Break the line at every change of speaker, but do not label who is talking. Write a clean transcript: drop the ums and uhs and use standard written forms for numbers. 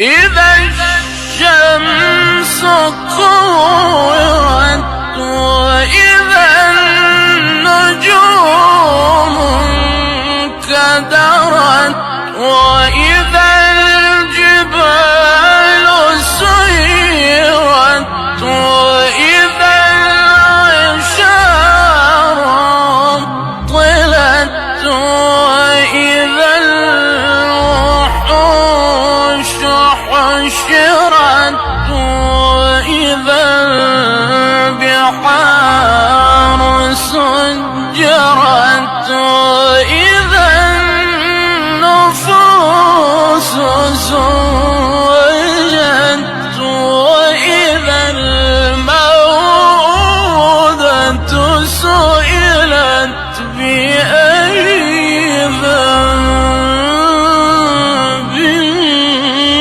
إذا الشمس كورت وإذا النجوم انكدرت وإذا الجبال سيرت وإذا العشار طلت وإذا الوحوش حشرت وإذا البحار سجرت وإذا النفوس زوجت